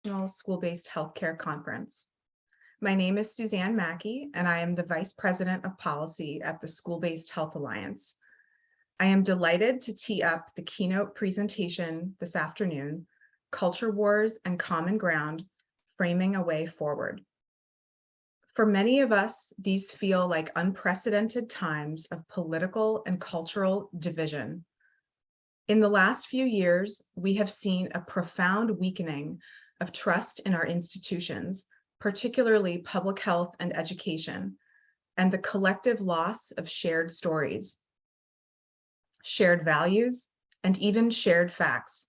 National School-Based Healthcare Conference. My name is Suzanne Mackey, and I am the Vice President of Policy at the School-Based Health Alliance. I am delighted to tee up the keynote presentation this afternoon, Culture Wars and Common Ground, Framing a Way Forward. For many of us, these feel like unprecedented times of political and cultural division. In the last few years, we have seen a profound weakening of trust in our institutions, particularly public health and education, and the collective loss of shared stories, shared values, and even shared facts.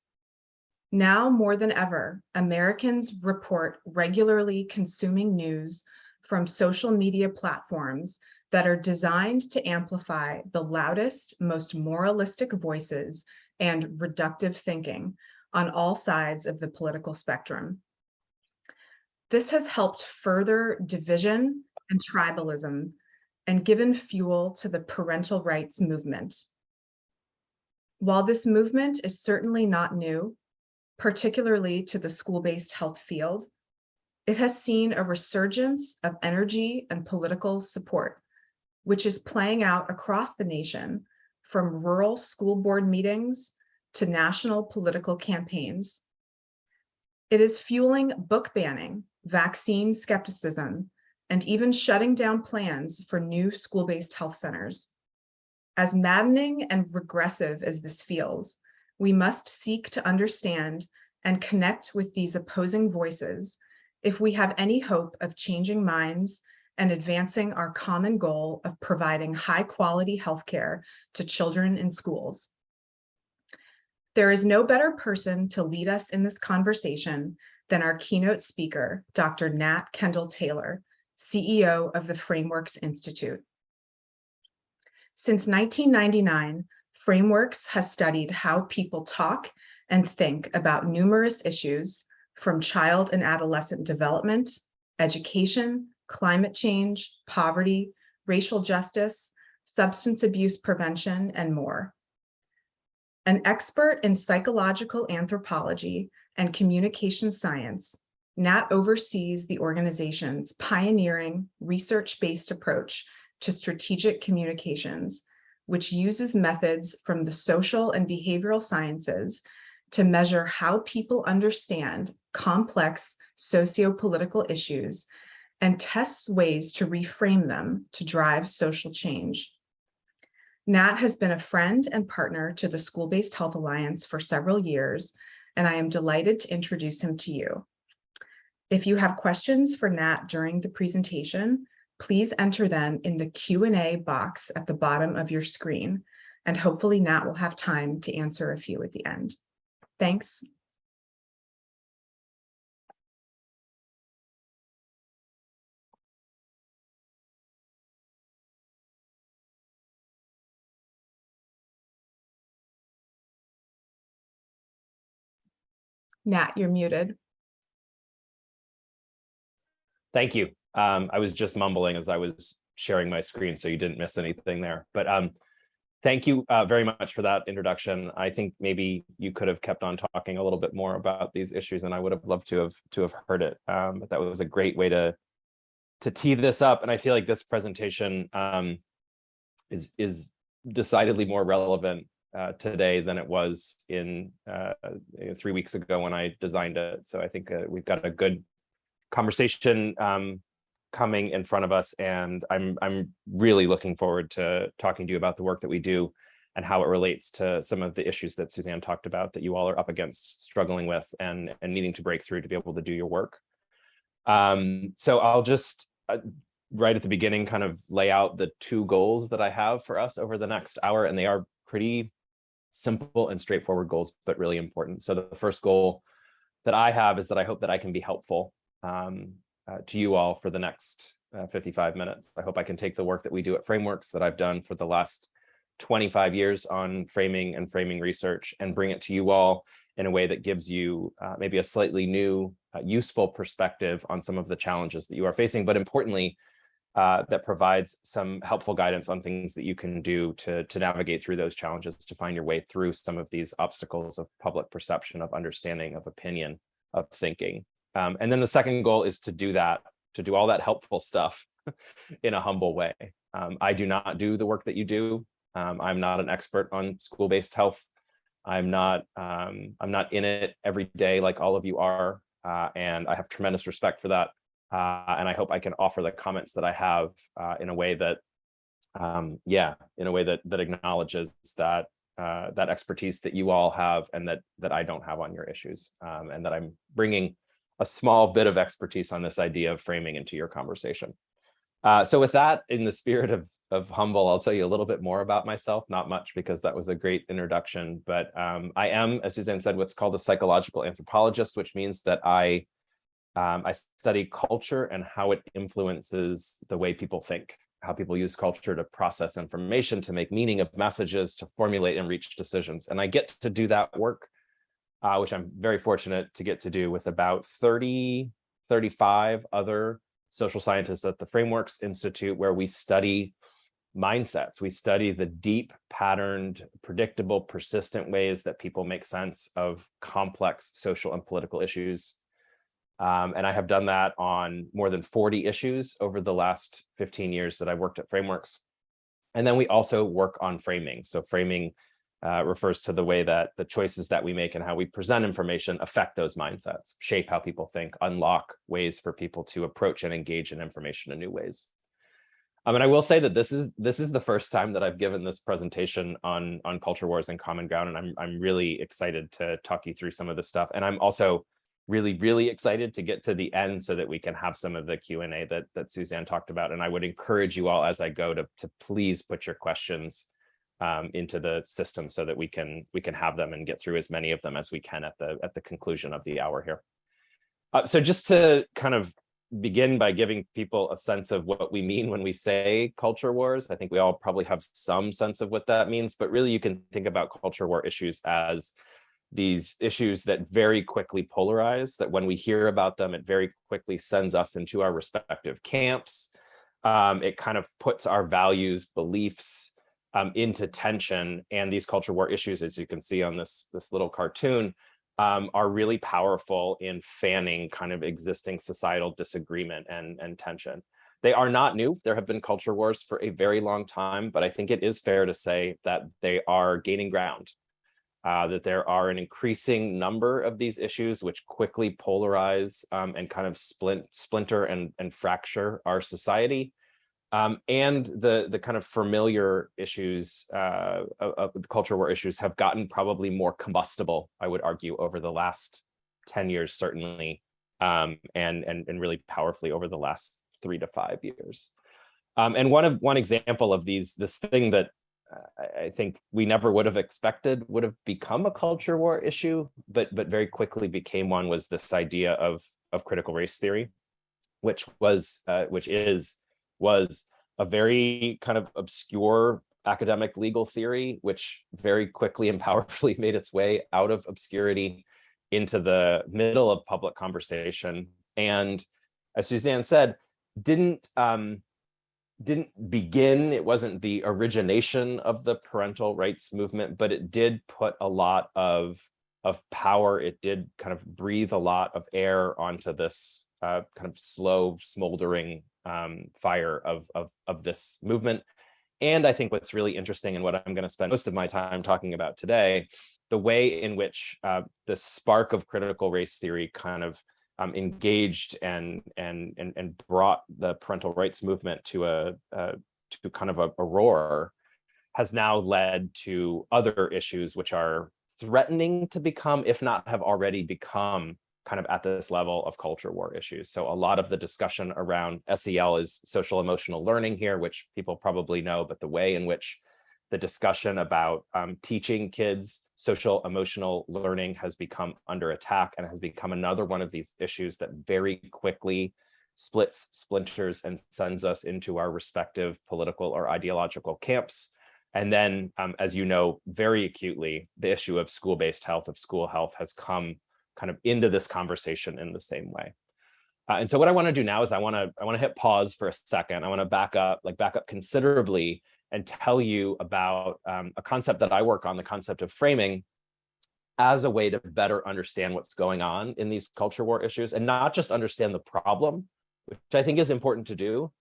Now more than ever, Americans report regularly consuming news from social media platforms that are designed to amplify the loudest, most moralistic voices and reductive thinking on all sides of the political spectrum. This has helped further division and tribalism and given fuel to the parental rights movement. While this movement is certainly not new, particularly to the school-based health field, it has seen a resurgence of energy and political support, which is playing out across the nation, from rural school board meetings to national political campaigns. It is fueling book banning, vaccine skepticism, and even shutting down plans for new school-based health centers. As maddening and regressive as this feels, we must seek to understand and connect with these opposing voices if we have any hope of changing minds and advancing our common goal of providing high-quality healthcare to children in schools. There is no better person to lead us in this conversation than our keynote speaker, Dr. Nat Kendall-Taylor, CEO of the Frameworks Institute. Since 1999, Frameworks has studied how people talk and think about numerous issues from child and adolescent development, education, climate change, poverty, racial justice, substance abuse prevention, and more. An expert in psychological anthropology and communication science, Nat oversees the organization's pioneering research-based approach to strategic communications, which uses methods from the social and behavioral sciences to measure how people understand complex socio-political issues and tests ways to reframe them to drive social change. Nat has been a friend and partner to the School-Based Health Alliance for several years, and I am delighted to introduce him to you. If you have questions for Nat during the presentation, please enter them in the Q&A box at the bottom of your screen, and hopefully Nat will have time to answer a few at the end. Thanks. Nat, you're muted. Thank you. I was just mumbling as I was sharing my screen, so you didn't miss anything there. But thank you very much for that introduction. I think maybe you could have kept on talking a little bit more about these issues, and I would have loved to have heard it. But that was a great way to tee this up, and I feel like this presentation is decidedly more relevant today than it was in 3 weeks ago when I designed it. So I think we've got a good conversation coming in front of us, and I'm really looking forward to talking to you about the work that we do and how it relates to some of the issues that Suzanne talked about that you all are up against, struggling with, and needing to break through to be able to do your work. So I'll just right at the beginning kind of lay out the two goals that I have for us over the next hour, and they are pretty simple and straightforward goals, but really important. So the first goal that I have is that I hope that I can be helpful to you all for the next 55 minutes. I hope I can take the work that we do at Frameworks that I've done for the last 25 years on framing and framing research and bring it to you all in a way that gives you maybe a slightly new, useful perspective on some of the challenges that you are facing, but importantly, that provides some helpful guidance on things that you can do to navigate through those challenges, to find your way through some of these obstacles of public perception, of understanding, of opinion, of thinking. And then the second goal is to do that, to do all that helpful stuff in a humble way. I do not do the work that you do. I'm not an expert on school-based health. I'm not in it every day like all of you are, and I have tremendous respect for that. And I hope I can offer the comments that I have in a way that, in a way that acknowledges that that expertise that you all have and that I don't have on your issues, and that I'm bringing a small bit of expertise on this idea of framing into your conversation. So with that, in the spirit of humble, I'll tell you a little bit more about myself, not much because that was a great introduction, but I am, as Suzanne said, what's called a psychological anthropologist, which means that I study culture and how it influences the way people think, how people use culture to process information, to make meaning of messages, to formulate and reach decisions. And I get to do that work, which I'm very fortunate to get to do with about 30, 35 other social scientists at the Frameworks Institute, where we study mindsets. We study the deep, patterned, predictable, persistent ways that people make sense of complex social and political issues. And I have done that on more than 40 issues over the last 15 years that I've worked at Frameworks. And then we also work on framing. So framing refers to the way that the choices that we make and how we present information affect those mindsets, shape how people think, unlock ways for people to approach and engage in information in new ways. And I will say that this is the first time that I've given this presentation on culture wars and common ground, and I'm really excited to talk you through some of this stuff. And I'm also really excited to get to the end so that we can have some of the Q&A that Suzanne talked about. And I would encourage you all as I go to please put your questions into the system so that we can have them and get through as many of them as we can at the conclusion of the hour here. So just to kind of begin by giving people a sense of what we mean when we say culture wars. I think we all probably have some sense of what that means, but really you can think about culture war issues as these issues that very quickly polarize, that when we hear about them, it very quickly sends us into our respective camps. It kind of puts our values, beliefs into tension. And these culture war issues, as you can see on this little cartoon, are really powerful in fanning kind of existing societal disagreement and tension. They are not new. There have been culture wars for a very long time, but I think it is fair to say that they are gaining ground, that there are an increasing number of these issues which quickly polarize and kind of splinter and fracture our society. And the kind of familiar issues of the culture war issues have gotten probably more combustible, I would argue, over the last 10 years, certainly, and really powerfully over the last 3 to 5 years. And one example of this thing that I think we never would have expected would have become a culture war issue, but very quickly became one, was this idea of critical race theory, which was a very kind of obscure academic legal theory, which very quickly and powerfully made its way out of obscurity into the middle of public conversation. And as Suzanne said, didn't begin, it wasn't the origination of the parental rights movement, but it did put a lot of power. It did kind of breathe a lot of air onto this kind of slow smoldering fire of this movement. And I think what's really interesting, and what I'm going to spend most of my time talking about today, the way in which the spark of critical race theory kind of engaged and brought the parental rights movement to kind of a roar, has now led to other issues which are threatening to become, if not have already become, kind of at this level of culture war issues. So a lot of the discussion around SEL is social emotional learning here, which people probably know, but the way in which the discussion about teaching kids social emotional learning has become under attack and has become another one of these issues that very quickly splits, splinters, and sends us into our respective political or ideological camps. And then, as you know, very acutely, the issue of school-based health, of school health, has come kind of into this conversation in the same way. And so what I want to do now is I want to hit pause for a second. I want to back up considerably and tell you about a concept that I work on, the concept of framing, as a way to better understand what's going on in these culture war issues, and not just understand the problem, which I think is important to do,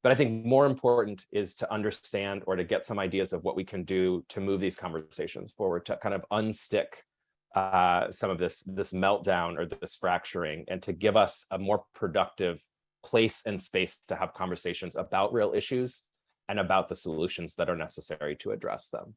but I think more important is to understand or to get some ideas of what we can do to move these conversations forward, to kind of unstick some of this meltdown or this fracturing, and to give us a more productive place and space to have conversations about real issues and about the solutions that are necessary to address them.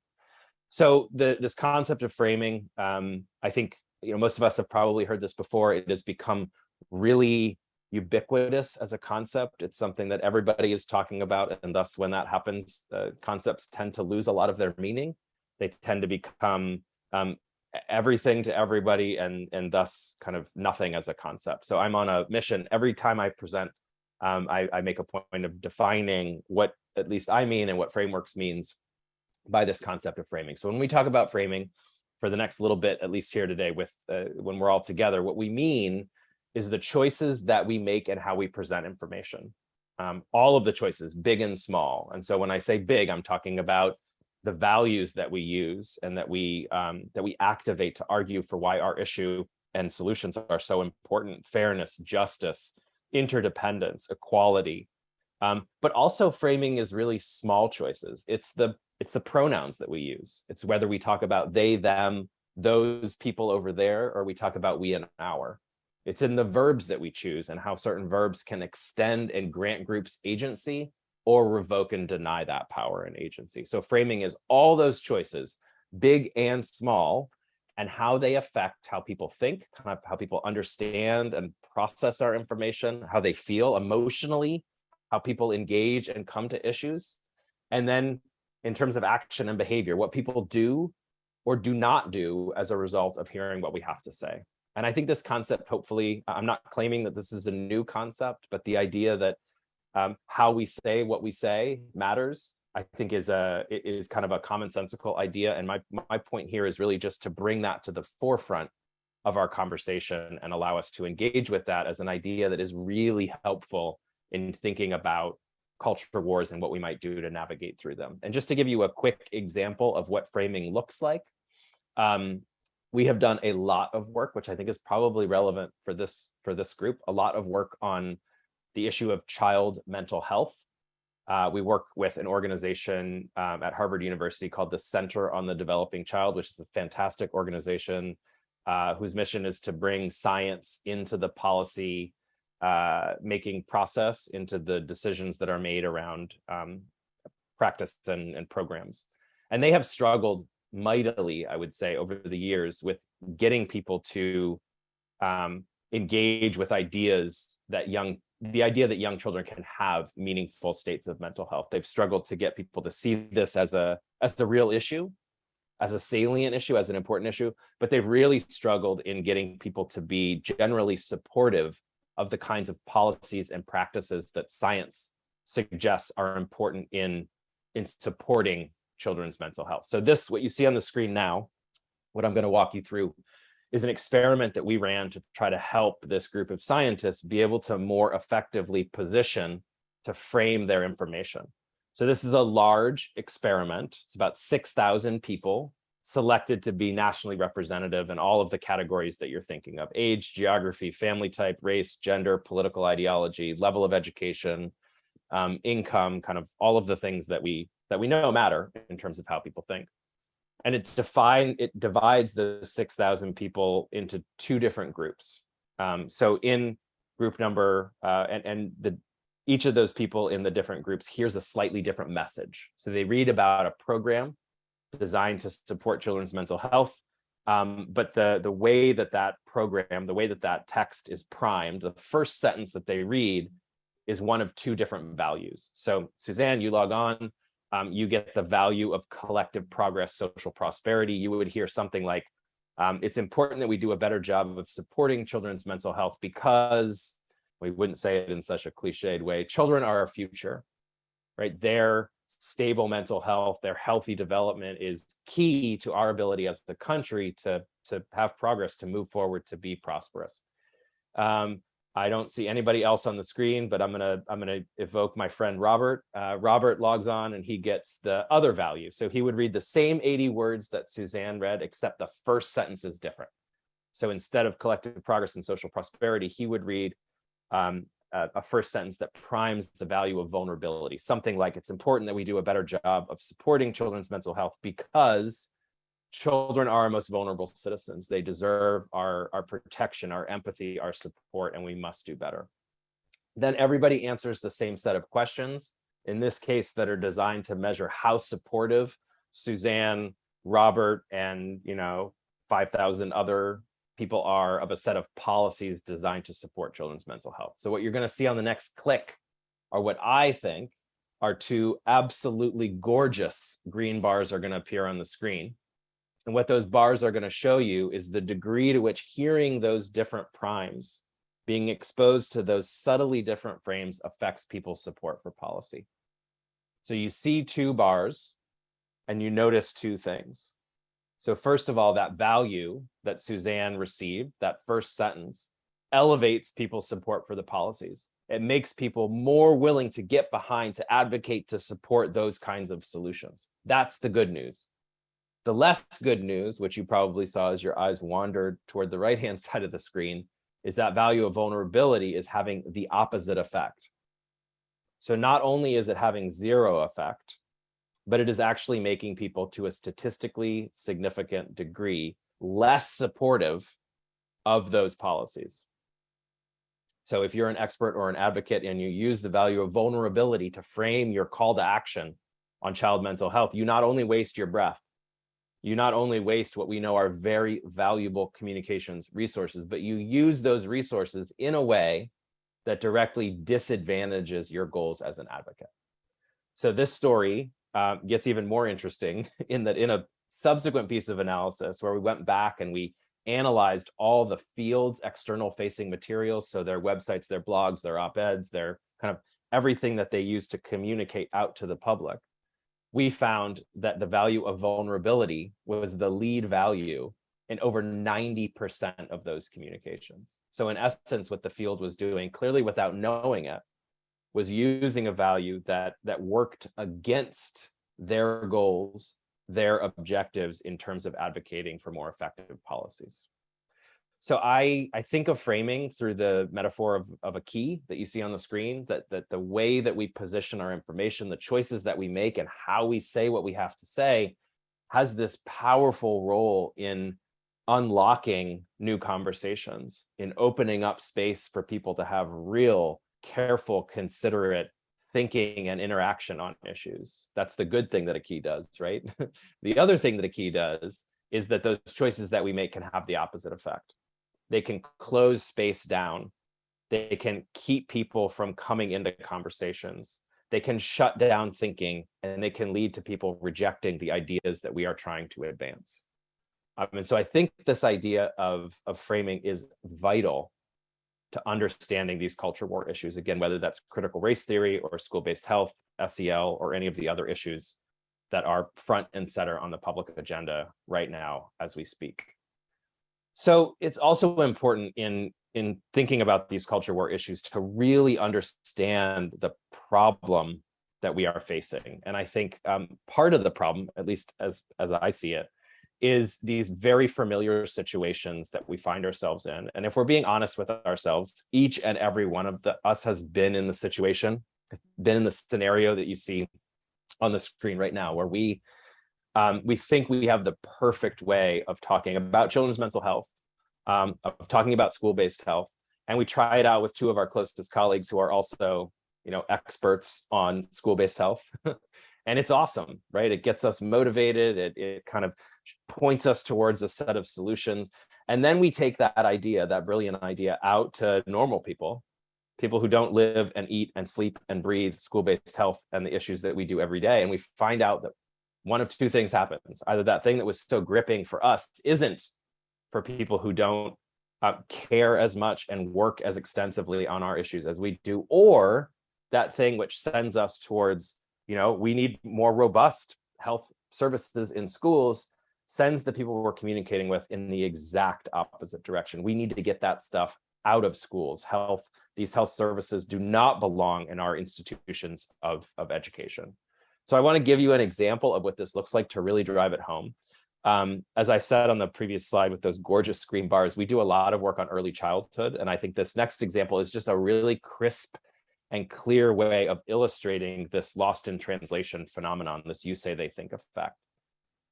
So this concept of framing, I think most of us have probably heard this before. It has become really ubiquitous as a concept. It's something that everybody is talking about, and thus when that happens, concepts tend to lose a lot of their meaning. They tend to become everything to everybody, and thus kind of nothing as a concept. So I'm on a mission. Every time I present, I make a point of defining what at least I mean and what frameworks means by this concept of framing. So when we talk about framing for the next little bit, at least here today, with when we're all together, what we mean is the choices that we make and how we present information. All of the choices, big and small. And so when I say big, I'm talking about the values that we use and that we activate to argue for why our issue and solutions are so important: fairness, justice, interdependence, equality. But also framing is really small choices. It's the pronouns that we use. It's whether we talk about they, them, those people over there, or we talk about we and our. It's in the verbs that we choose and how certain verbs can extend and grant groups agency or revoke and deny that power and agency. So framing is all those choices, big and small, and how they affect how people think, kind of how people understand and process our information, how they feel emotionally, how people engage and come to issues. And then in terms of action and behavior, what people do or do not do as a result of hearing what we have to say. And I think this concept, hopefully, I'm not claiming that this is a new concept, but the idea that how we say what we say matters, I think is kind of a commonsensical idea. And my point here is really just to bring that to the forefront of our conversation and allow us to engage with that as an idea that is really helpful in thinking about culture wars and what we might do to navigate through them. And just to give you a quick example of what framing looks like, we have done a lot of work, which I think is probably relevant for this group, a lot of work on the issue of child mental health. We work with an organization at Harvard University called the Center on the Developing Child, which is a fantastic organization whose mission is to bring science into the policy making process, into the decisions that are made around practice and programs. And they have struggled mightily, I would say, over the years with getting people to engage with the idea that young children can have meaningful states of mental health. They've struggled to get people to see this as a real issue, as a salient issue, as an important issue, but they've really struggled in getting people to be generally supportive of the kinds of policies and practices that science suggests are important in supporting children's mental health. So what you see on the screen now, what I'm going to walk you through, is an experiment that we ran to try to help this group of scientists be able to more effectively position to frame their information. So this is a large experiment. It's about 6,000 people selected to be nationally representative in all of the categories that you're thinking of: age, geography, family type, race, gender, political ideology, level of education, income, kind of all of the things that we know matter in terms of how people think. And it divides the 6,000 people into two different groups. So in group number, each of those people in the different groups hears a slightly different message. So they read about a program designed to support children's mental health. But the way that program, the way that text is primed, the first sentence that they read is one of two different values. So Suzanne, you log on, you get the value of collective progress, social prosperity. You would hear something like, it's important that we do a better job of supporting children's mental health because, we wouldn't say it in such a cliched way, children are our future, right? Their stable mental health, their healthy development is key to our ability as a country to have progress, to move forward, to be prosperous. I don't see anybody else on the screen, but I'm gonna evoke my friend Robert. Robert logs on and he gets the other value. So he would read the same 80 words that Suzanne read, except the first sentence is different. So instead of collective progress and social prosperity, he would read a first sentence that primes the value of vulnerability, something like, it's important that we do a better job of supporting children's mental health because children are our most vulnerable citizens. They deserve our protection, our empathy, our support, and we must do better. Then everybody answers the same set of questions, in this case, that are designed to measure how supportive Suzanne, Robert, and 5,000 other people are of a set of policies designed to support children's mental health. So what you're going to see on the next click are what I think are two absolutely gorgeous green bars are going to appear on the screen. And what those bars are going to show you is the degree to which hearing those different primes, being exposed to those subtly different frames, affects people's support for policy. So you see two bars and you notice two things. So first of all, that value that Suzanne received, that first sentence, elevates people's support for the policies. It makes people more willing to get behind, to advocate, to support those kinds of solutions. That's the good news. The less good news, which you probably saw as your eyes wandered toward the right-hand side of the screen, is that value of vulnerability is having the opposite effect. So not only is it having zero effect, but it is actually making people, to a statistically significant degree, less supportive of those policies. So if you're an expert or an advocate and you use the value of vulnerability to frame your call to action on child mental health, you not only waste your breath, you not only waste what we know are very valuable communications resources, but you use those resources in a way that directly disadvantages your goals as an advocate. So this story gets even more interesting in that in a subsequent piece of analysis where we went back and we analyzed all the field's external facing materials, so their websites, their blogs, their op-eds, their kind of everything that they use to communicate out to the public, we found that the value of vulnerability was the lead value in over 90% of those communications. So in essence, what the field was doing, clearly without knowing it, was using a value that worked against their goals, their objectives in terms of advocating for more effective policies. So I think of framing through the metaphor of a key that you see on the screen, that the way that we position our information, the choices that we make, and how we say what we have to say has this powerful role in unlocking new conversations, in opening up space for people to have real, careful, considerate thinking and interaction on issues. That's the good thing that a key does, right? The other thing that a key does is that those choices that we make can have the opposite effect. They can close space down. They can keep people from coming into conversations. They can shut down thinking, and they can lead to people rejecting the ideas that we are trying to advance. And so I think this idea of framing is vital to understanding these culture war issues, again, whether that's critical race theory or school-based health, SEL, or any of the other issues that are front and center on the public agenda right now as we speak. So it's also important in thinking about these culture war issues to really understand the problem that we are facing. And I think part of the problem, at least as I see it, is these very familiar situations that we find ourselves in. And if we're being honest with ourselves, each and every one of us has been in the situation, been in the scenario that you see on the screen right now, where we think we have the perfect way of talking about children's mental health, of talking about school-based health, and we try it out with two of our closest colleagues who are also, experts on school-based health. And it's awesome, right? It gets us motivated. It kind of points us towards a set of solutions. And then we take that idea, that brilliant idea, out to normal people who don't live and eat and sleep and breathe school-based health and the issues that we do every day. And we find out that one of two things happens. Either that thing that was so gripping for us isn't for people who don't care as much and work as extensively on our issues as we do, or that thing which sends us towards, we need more robust health services in schools, sends the people we're communicating with in the exact opposite direction. We need to get that stuff out of schools. These health services do not belong in our institutions of education. So I want to give you an example of what this looks like to really drive it home. As I said on the previous slide with those gorgeous screen bars, we do a lot of work on early childhood. And I think this next example is just a really crisp and clear way of illustrating this lost in translation phenomenon, this you say, they think effect.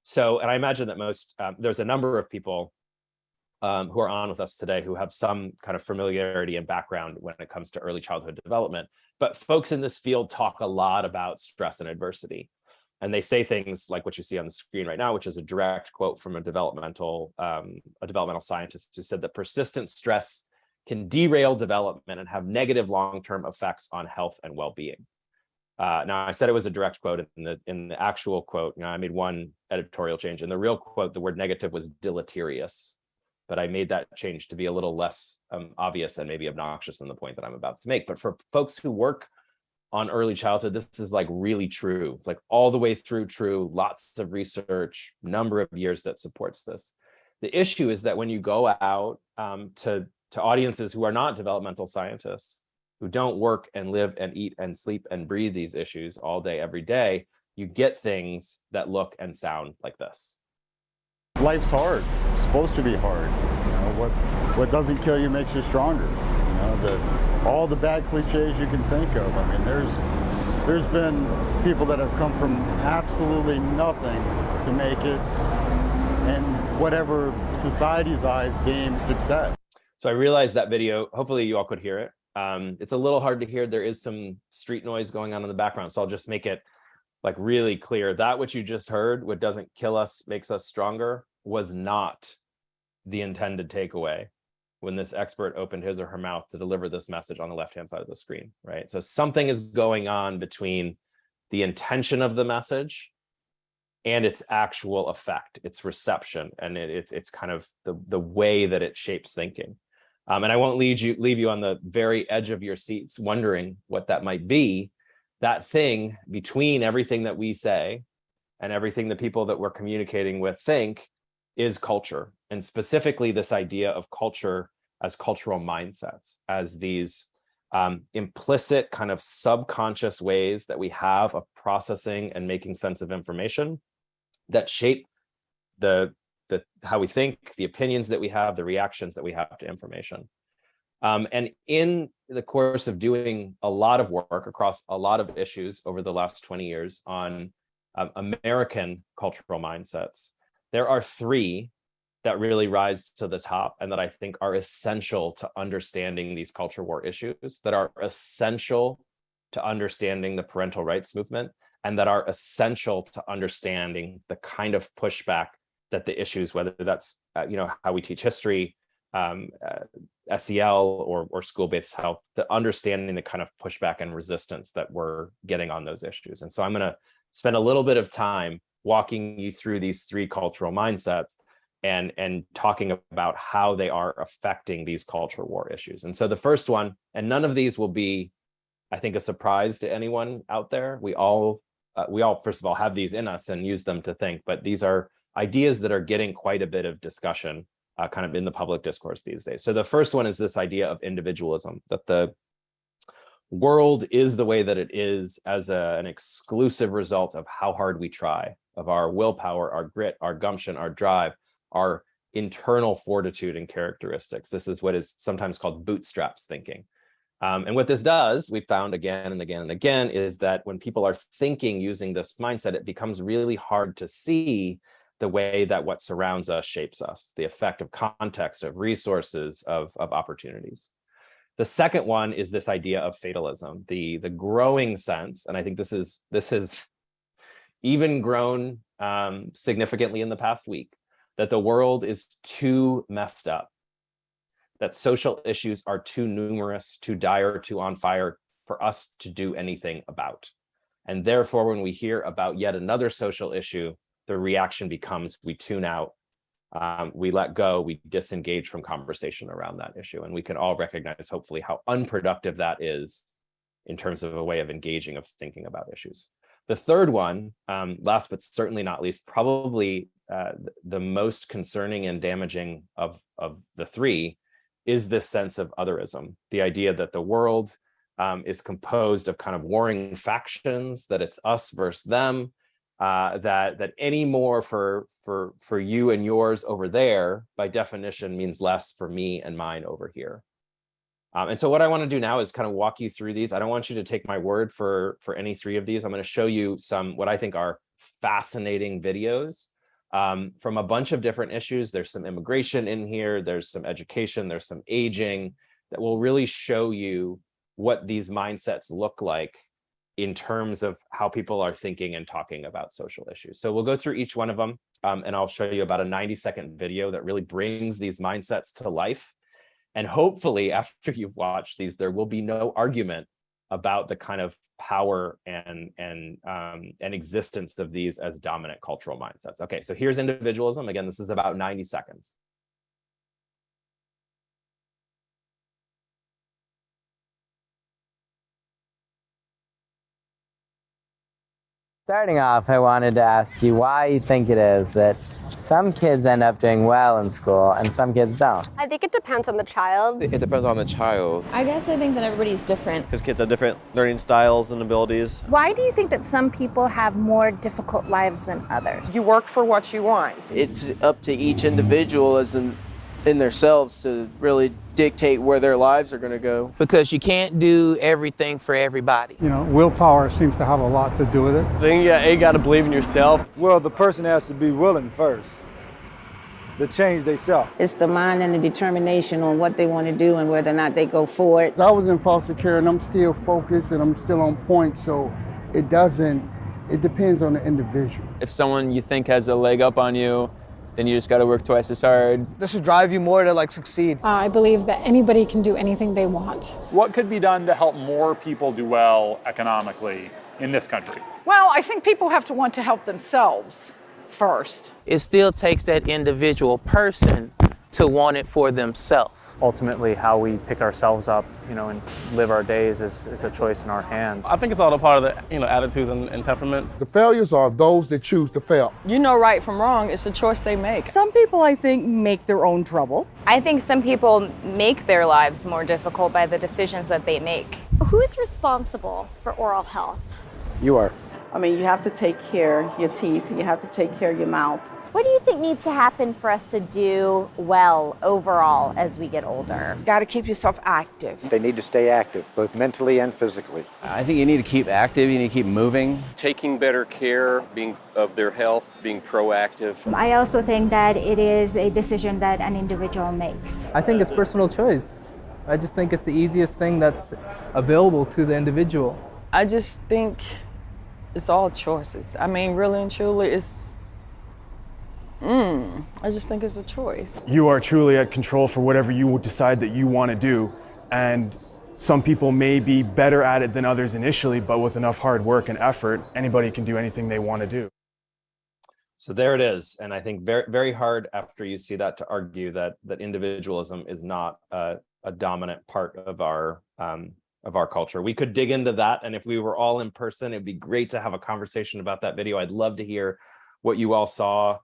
So, and I imagine that there's a number of people who are on with us today who have some kind of familiarity and background when it comes to early childhood development. But folks in this field talk a lot about stress and adversity. And they say things like what you see on the screen right now, which is a direct quote from a developmental scientist who said that persistent stress can derail development and have negative long-term effects on health and well-being. Now, I said it was a direct quote. In the actual quote, I made one editorial change. In the real quote, the word negative was deleterious, but I made that change to be a little less obvious and maybe obnoxious in the point that I'm about to make. But for folks who work on early childhood, this is like really true. It's like all the way through true, lots of research, number of years that supports this. The issue is that when you go out to audiences who are not developmental scientists, who don't work and live and eat and sleep and breathe these issues all day, every day, you get things that look and sound like this. Life's hard. It's supposed to be hard. What doesn't kill you makes you stronger. All the bad cliches you can think of. I mean, there's been people that have come from absolutely nothing to make it in whatever society's eyes deems success. So I realized that video, hopefully you all could hear it. It's a little hard to hear. There is some street noise going on in the background. So I'll just make it like really clear. That what you just heard, what doesn't kill us makes us stronger, was not the intended takeaway when this expert opened his or her mouth to deliver this message on the left-hand side of the screen, right? So something is going on between the intention of the message and its actual effect, its reception, and it's kind of the way that it shapes thinking. And I won't leave you on the very edge of your seats wondering what that might be. That thing between everything that we say and everything the people that we're communicating with think is culture, and specifically this idea of culture as cultural mindsets, as these implicit kind of subconscious ways that we have of processing and making sense of information that shape how we think, the opinions that we have, the reactions that we have to information. And in the course of doing a lot of work across a lot of issues over the last 20 years on American cultural mindsets, there are three that really rise to the top and that I think are essential to understanding these culture war issues, that are essential to understanding the parental rights movement, and that are essential to understanding the kind of pushback that the issues, whether that's how we teach history, SEL or school-based health, the understanding the kind of pushback and resistance that we're getting on those issues. And so I'm going to spend a little bit of time walking you through these three cultural mindsets and talking about how they are affecting these culture war issues. And so the first one, and none of these will be, I think, a surprise to anyone out there. We all first of all have these in us and use them to think, but these are ideas that are getting quite a bit of discussion kind of in the public discourse these days. So the first one is this idea of individualism, that the world is the way that it is as an exclusive result of how hard we try, of our willpower, our grit, our gumption, our drive, our internal fortitude and characteristics. This is what is sometimes called bootstraps thinking. And what this does, we found again and again and again, is that when people are thinking using this mindset, it becomes really hard to see the way that what surrounds us shapes us, the effect of context, of resources, of opportunities. The second one is this idea of fatalism, the growing sense, and I think this has even grown significantly in the past week, that the world is too messed up, that social issues are too numerous, too dire, too on fire for us to do anything about. And therefore, when we hear about yet another social issue, the reaction becomes we tune out, we let go, we disengage from conversation around that issue. And we can all recognize, hopefully, how unproductive that is in terms of a way of engaging, of thinking about issues. The third one, last but certainly not least, probably the most concerning and damaging of the three, is this sense of otherism, the idea that the world is composed of kind of warring factions, that it's us versus them, that any more for you and yours over there, by definition, means less for me and mine over here. And so what I want to do now is kind of walk you through these. I don't want you to take my word for any three of these. I'm going to show you some what I think are fascinating videos from a bunch of different issues. There's some immigration in here, there's some education, there's some aging, that will really show you what these mindsets look like in terms of how people are thinking and talking about social issues. So we'll go through each one of them, and I'll show you about a 90-second video that really brings these mindsets to life. And hopefully after you've watched these, there will be no argument about the kind of power and existence of these as dominant cultural mindsets. Okay, so here's individualism. Again, this is about 90 seconds. Starting off, I wanted to ask you why you think it is that some kids end up doing well in school and some kids don't. I think it depends on the child. It depends on the child. I guess I think that everybody's different. Because kids have different learning styles and abilities. Why do you think that some people have more difficult lives than others? You work for what you want. It's up to each individual as in themselves to really dictate where their lives are going to go. Because you can't do everything for everybody. You know, willpower seems to have a lot to do with it. I think you got to believe in yourself. Well, the person has to be willing first to change themselves. It's the mind and the determination on what they want to do and whether or not they go for it. I was in foster care and I'm still focused and I'm still on point, so it depends on the individual. If someone you think has a leg up on you, then you just got to work twice as hard. This will drive you more to succeed. I believe that anybody can do anything they want. What could be done to help more people do well economically in this country? Well, I think people have to want to help themselves first. It still takes that individual person to want it for themselves. Ultimately, how we pick ourselves up, and live our days is a choice in our hands. I think it's all a part of the, attitudes and temperaments. The failures are those that choose to fail. You know right from wrong, it's a choice they make. Some people, I think, make their own trouble. I think some people make their lives more difficult by the decisions that they make. Who is responsible for oral health? You are. I mean, you have to take care of your teeth, you have to take care of your mouth. What do you think needs to happen for us to do well overall as we get older? Got to keep yourself active. They need to stay active, both mentally and physically. I think you need to keep active, you need to keep moving. Taking better care of their health, being proactive. I also think that it is a decision that an individual makes. I think it's personal choice. I just think it's the easiest thing that's available to the individual. I just think it's all choices. I mean, really and truly, I just think it's a choice. You are truly at control for whatever you decide that you want to do. And some people may be better at it than others initially, but with enough hard work and effort, anybody can do anything they want to do. So there it is. And I think very, very hard after you see that to argue that individualism is not a dominant part of our culture. We could dig into that. And if we were all in person, it'd be great to have a conversation about that video. I'd love to hear what you all saw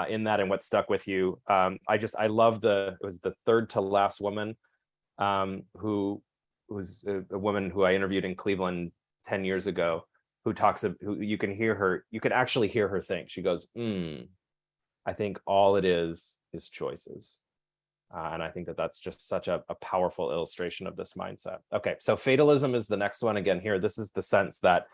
in that and what stuck with you. I love it was the third to last woman who was a woman who I interviewed in Cleveland 10 years ago, who you can actually hear her think. She goes, I think all it is choices. And I think that's just such a powerful illustration of this mindset. Okay, so fatalism is the next one. Again, here, this is the sense that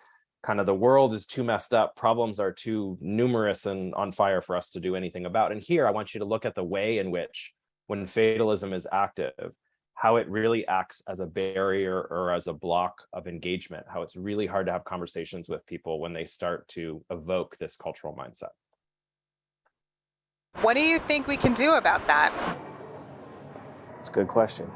kind of the world is too messed up, problems are too numerous and on fire for us to do anything about. And here I want you to look at the way in which, when fatalism is active, how it really acts as a barrier or as a block of engagement, how it's really hard to have conversations with people when they start to evoke this cultural mindset. What do you think we can do about that? It's a good question.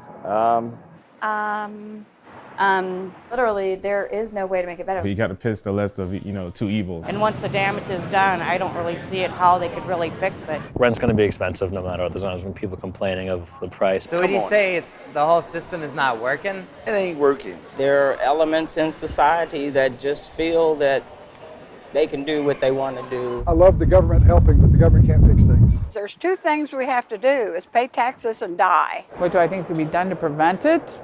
Literally, there is no way to make it better. You got to piss the less of, two evils. And once the damage is done, I don't really see it how they could really fix it. Rent's going to be expensive no matter what. There's always been people complaining of the price. So would you say the whole system is not working? It ain't working. There are elements in society that just feel that they can do what they want to do. I love the government helping, but the government can't fix things. things. There's two things we have to do, is pay taxes and die. What do I think could be done to prevent it?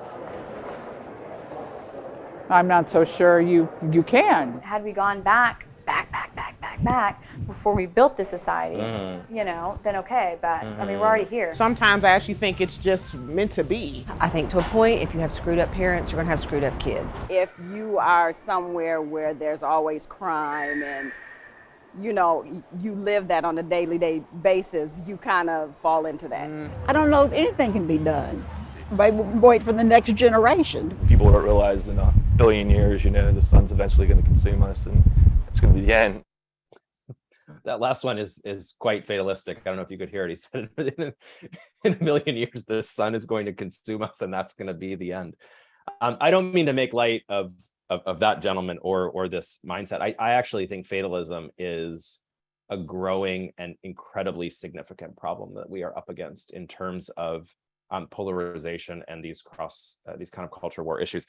I'm not so sure you can. Had we gone back before we built this society, you know, then okay, but I mean, we're already here. Sometimes I actually think it's just meant to be. I think to a point, if you have screwed up parents, you're gonna have screwed up kids. If you are somewhere where there's always crime and, you know, you live that on a daily basis, you kind of fall into that. I don't know if anything can be done. Maybe wait for the next generation. People don't realize in a billion years, you know, the sun's eventually going to consume us and it's going to be the end. That last one is quite fatalistic. I don't know if you could hear it. He said, in a million years, the sun is going to consume us and that's going to be the end. I don't mean to make light of that gentleman or this mindset. I actually think fatalism is a growing and incredibly significant problem that we are up against in terms of polarization and these kind of culture war issues.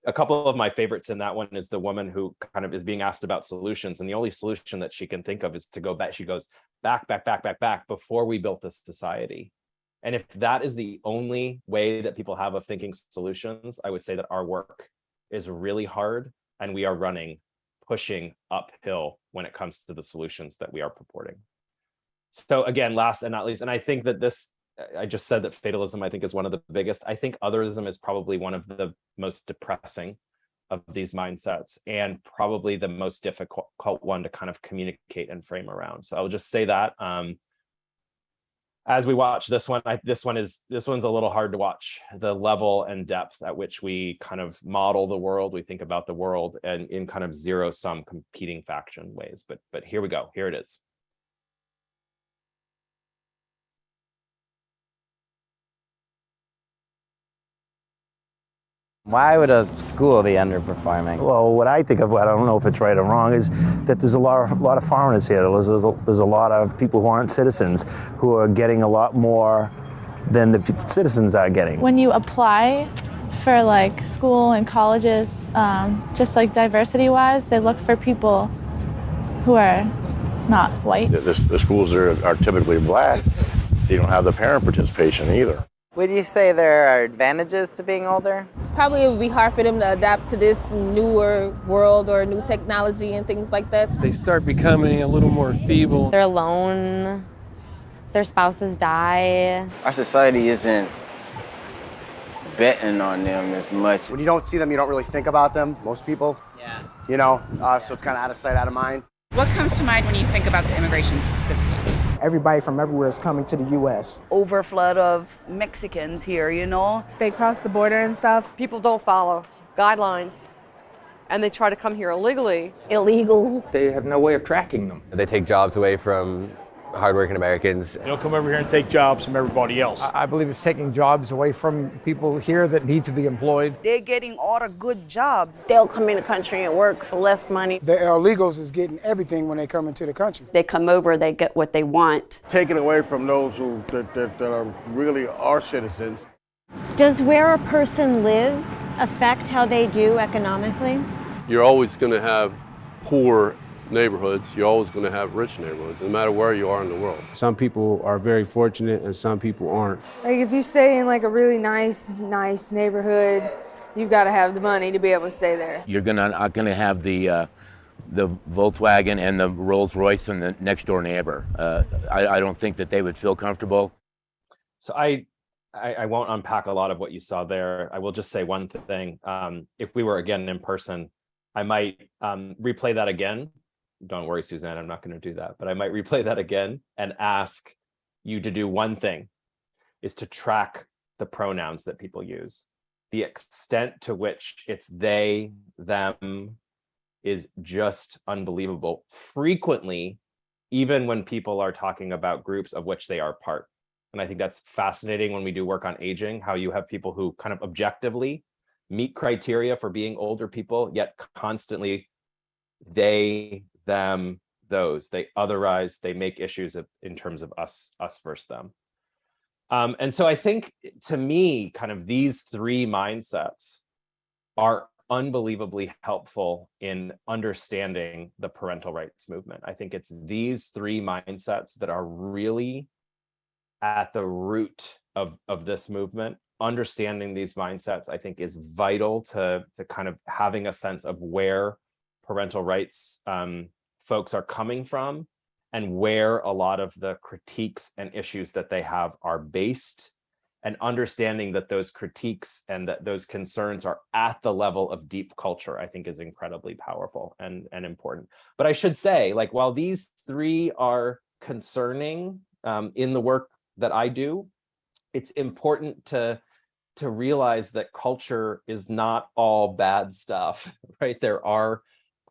A couple of my favorites in that one is the woman who kind of is being asked about solutions, and the only solution that she can think of is to go back. She goes back before we built this society. And if that is the only way that people have of thinking solutions, I would say that our work is really hard and we are pushing uphill when it comes to the solutions that we are purporting. So again, last and not least, and I think that I just said that fatalism, I think, is one of the biggest. I think otherism is probably one of the most depressing of these mindsets and probably the most difficult one to kind of communicate and frame around. So I will just say that as we watch this one, this one's a little hard to watch. The level and depth at which we kind of model the world, we think about the world and in kind of zero-sum competing faction ways. But here we go. Here it is. Why would a school be underperforming? Well, what I think of, I don't know if it's right or wrong, is that there's a lot of foreigners here. There's a lot of people who aren't citizens who are getting a lot more than the citizens are getting. When you apply for like school and colleges, just like diversity-wise, they look for people who are not white. The schools are typically black. They don't have the parent participation either. Would you say there are advantages to being older? Probably it would be hard for them to adapt to this newer world or new technology and things like that. They start becoming a little more feeble. They're alone, their spouses die. Our society isn't betting on them as much. When you don't see them, you don't really think about them, most people. Yeah. You know, so it's kind of out of sight, out of mind. What comes to mind when you think about the immigration system? Everybody from everywhere is coming to the U.S. Overflood of Mexicans here, you know? They cross the border and stuff. People don't follow guidelines and they try to come here illegally. Illegal. They have no way of tracking them. They take jobs away from hardworking Americans. They'll come over here and take jobs from everybody else. I believe it's taking jobs away from people here that need to be employed. They're getting all the good jobs. They'll come in the country and work for less money. The illegals is getting everything when they come into the country. They come over, they get what they want. Taken away from those that are really our citizens. Does where a person lives affect how they do economically? You're always going to have poor neighborhoods, you're always going to have rich neighborhoods, no matter where you are in the world. Some people are very fortunate and some people aren't. Like if you stay in like a really nice neighborhood, you've got to have the money to be able to stay there. You're not going to have the Volkswagen and the Rolls Royce from the next door neighbor. I don't think that they would feel comfortable. So I won't unpack a lot of what you saw there. I will just say one thing. If we were again in person, I might replay that again. Don't worry, Suzanne, I'm not going to do that. But I might replay that again and ask you to do one thing, is to track the pronouns that people use. The extent to which it's they, them is just unbelievable. Frequently, even when people are talking about groups of which they are part. And I think that's fascinating when we do work on aging, how you have people who kind of objectively meet criteria for being older people, yet constantly they, them, those, they otherize, they make issues in terms of us versus them. And so I think, to me, kind of these three mindsets are unbelievably helpful in understanding the parental rights movement. I think it's these three mindsets that are really at the root of this movement. Understanding these mindsets, I think, is vital to kind of having a sense of where parental rights folks are coming from and where a lot of the critiques and issues that they have are based, and understanding that those critiques and that those concerns are at the level of deep culture, I think, is incredibly powerful and important. But I should say, like, while these three are concerning in the work that I do, it's important to realize that culture is not all bad stuff, right? There are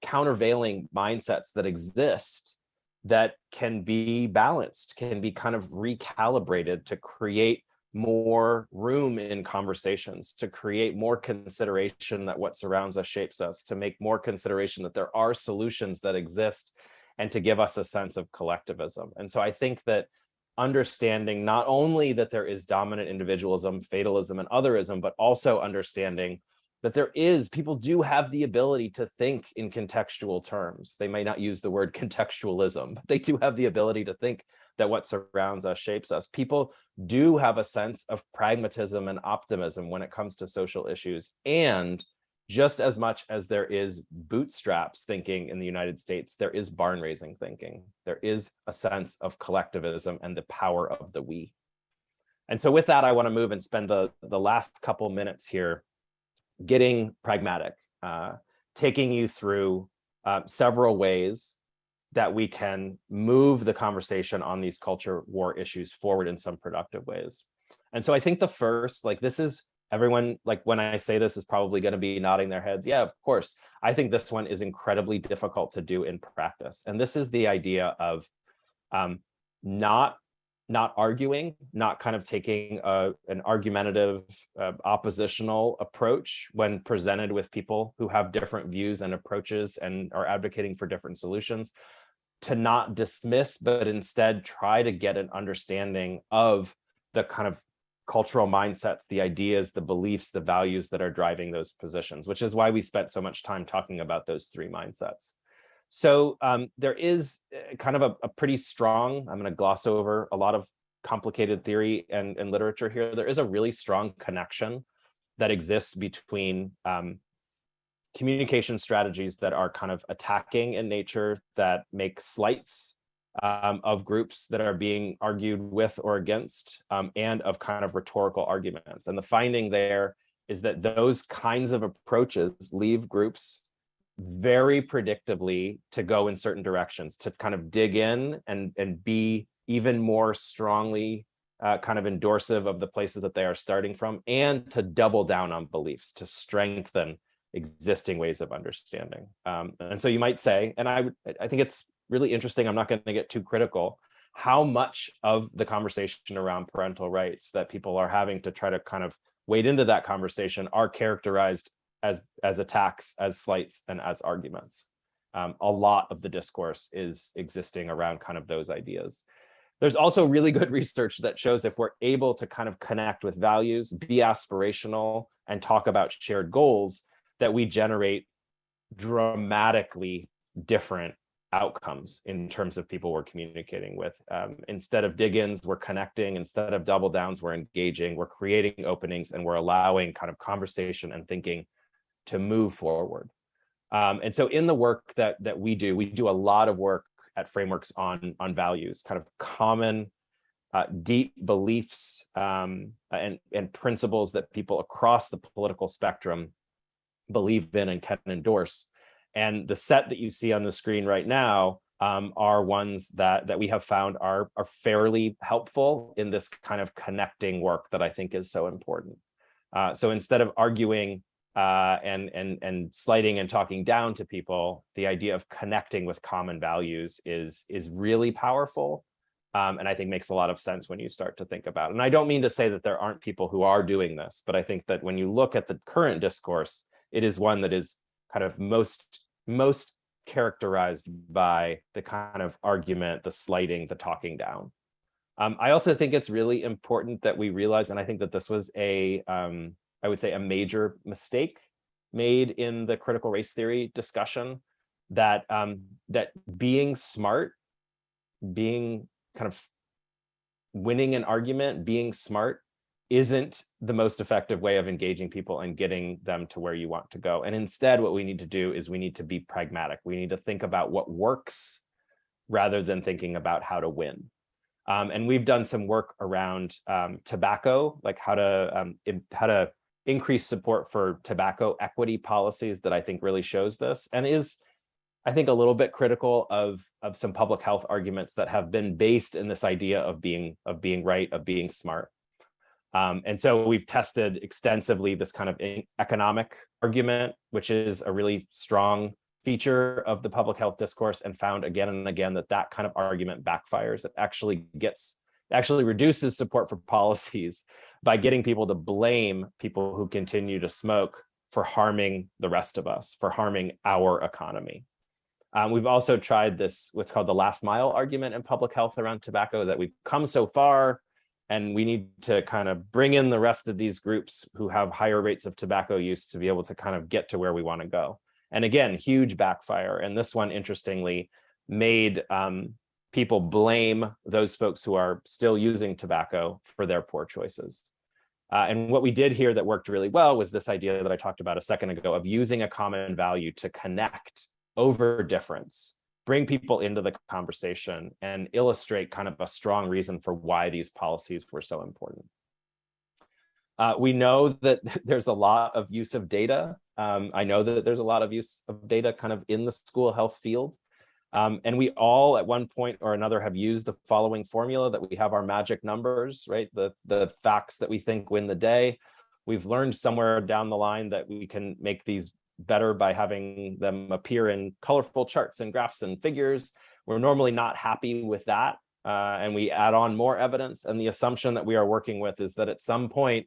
countervailing mindsets that exist that can be balanced, can be kind of recalibrated to create more room in conversations, to create more consideration that what surrounds us shapes us, to make more consideration that there are solutions that exist, and to give us a sense of collectivism. And so I think that understanding not only that there is dominant individualism, fatalism, and otherism, but also understanding that people do have the ability to think in contextual terms. They may not use the word contextualism, but they do have the ability to think that what surrounds us shapes us. People do have a sense of pragmatism and optimism when it comes to social issues. And just as much as there is bootstraps thinking in the United States, there is barn raising thinking. There is a sense of collectivism and the power of the we. And so with that, I want to move and spend the last couple minutes here getting pragmatic, taking you through several ways that we can move the conversation on these culture war issues forward in some productive ways. And so I think the first, like, this is everyone, like, when I say this, is probably going to be nodding their heads. Yeah, of course. I think this one is incredibly difficult to do in practice. And this is the idea of not arguing, not kind of taking an argumentative, oppositional approach when presented with people who have different views and approaches and are advocating for different solutions, to not dismiss, but instead try to get an understanding of the kind of cultural mindsets, the ideas, the beliefs, the values that are driving those positions, which is why we spent so much time talking about those three mindsets. So there is kind of a pretty strong, I'm going to gloss over a lot of complicated theory and literature here. There is a really strong connection that exists between communication strategies that are kind of attacking in nature, that make slights of groups that are being argued with or against, and of kind of rhetorical arguments. And the finding there is that those kinds of approaches leave groups very predictably to go in certain directions, to kind of dig in and be even more strongly kind of endorsive of the places that they are starting from, and to double down on beliefs, to strengthen existing ways of understanding. And so you might say, and I think it's really interesting, I'm not going to get too critical, how much of the conversation around parental rights that people are having to try to kind of wade into that conversation are characterized as attacks, as slights, and as arguments. A lot of the discourse is existing around kind of those ideas. There's also really good research that shows if we're able to kind of connect with values, be aspirational, and talk about shared goals, that we generate dramatically different outcomes in terms of people we're communicating with. Instead of dig-ins, we're connecting. Instead of double downs, we're engaging. We're creating openings, and we're allowing kind of conversation and thinking to move forward. And so in the work that we do a lot of work at Frameworks on values, kind of common deep beliefs and principles that people across the political spectrum believe in and can endorse. And the set that you see on the screen right now are ones that we have found are fairly helpful in this kind of connecting work that I think is so important. So instead of arguing and slighting and talking down to people, the idea of connecting with common values is really powerful, and I think makes a lot of sense when you start to think about it. And I don't mean to say that there aren't people who are doing this, but I think that when you look at the current discourse, it is one that is kind of most characterized by the kind of argument, the slighting, the talking down. I also think it's really important that we realize, and I think that this was I would say a major mistake made in the critical race theory discussion that that being smart, being kind of winning an argument, being smart isn't the most effective way of engaging people and getting them to where you want to go. And instead, what we need to do is we need to be pragmatic. We need to think about what works rather than thinking about how to win. And we've done some work around tobacco, like how to increase support for tobacco equity policies that I think really shows this, and is, I think, a little bit critical of some public health arguments that have been based in this idea of being right, of being smart. And so we've tested extensively this kind of economic argument, which is a really strong feature of the public health discourse, and found again and again that that kind of argument backfires. It actually reduces support for policies by getting people to blame people who continue to smoke for harming the rest of us, for harming our economy. We've also tried this, what's called the last mile argument in public health around tobacco, that we've come so far and we need to kind of bring in the rest of these groups who have higher rates of tobacco use to be able to kind of get to where we want to go. And again, huge backfire. And this one, interestingly, made people blame those folks who are still using tobacco for their poor choices. And what we did here that worked really well was this idea that I talked about a second ago of using a common value to connect over difference, bring people into the conversation, and illustrate kind of a strong reason for why these policies were so important. We know that there's a lot of use of data. I know that there's a lot of use of data kind of in the school health field. And we all at one point or another have used the following formula, that we have our magic numbers, right? The facts that we think win the day. We've learned somewhere down the line that we can make these better by having them appear in colorful charts and graphs and figures. We're normally not happy with that. And we add on more evidence. And the assumption that we are working with is that at some point,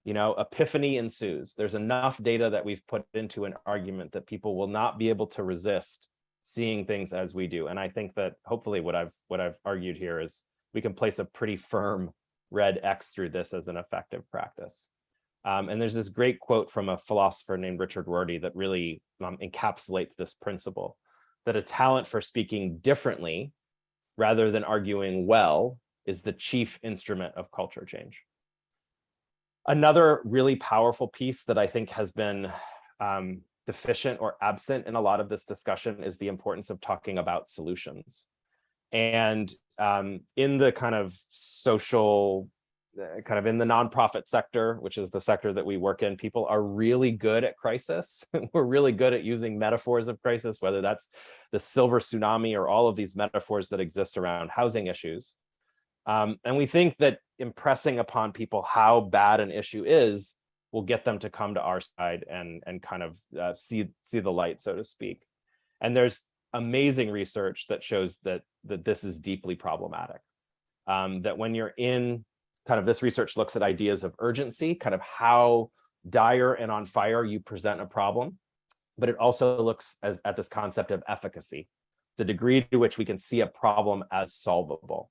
epiphany ensues. There's enough data that we've put into an argument that people will not be able to resist seeing things as we do. And I think that hopefully what I've argued here is we can place a pretty firm red X through this as an effective practice. And there's this great quote from a philosopher named Richard Rorty that really encapsulates this principle, that a talent for speaking differently rather than arguing well is the chief instrument of culture change. Another really powerful piece that I think has been deficient or absent in a lot of this discussion is the importance of talking about solutions. And in the kind of social, in the nonprofit sector, which is the sector that we work in, people are really good at crisis. We're really good at using metaphors of crisis, whether that's the silver tsunami or all of these metaphors that exist around housing issues. And we think that impressing upon people how bad an issue is will get them to come to our side and kind of see the light, so to speak. And there's amazing research that shows that this is deeply problematic. That when you're in kind of, this research looks at ideas of urgency, kind of how dire and on fire you present a problem, but it also looks at this concept of efficacy, the degree to which we can see a problem as solvable.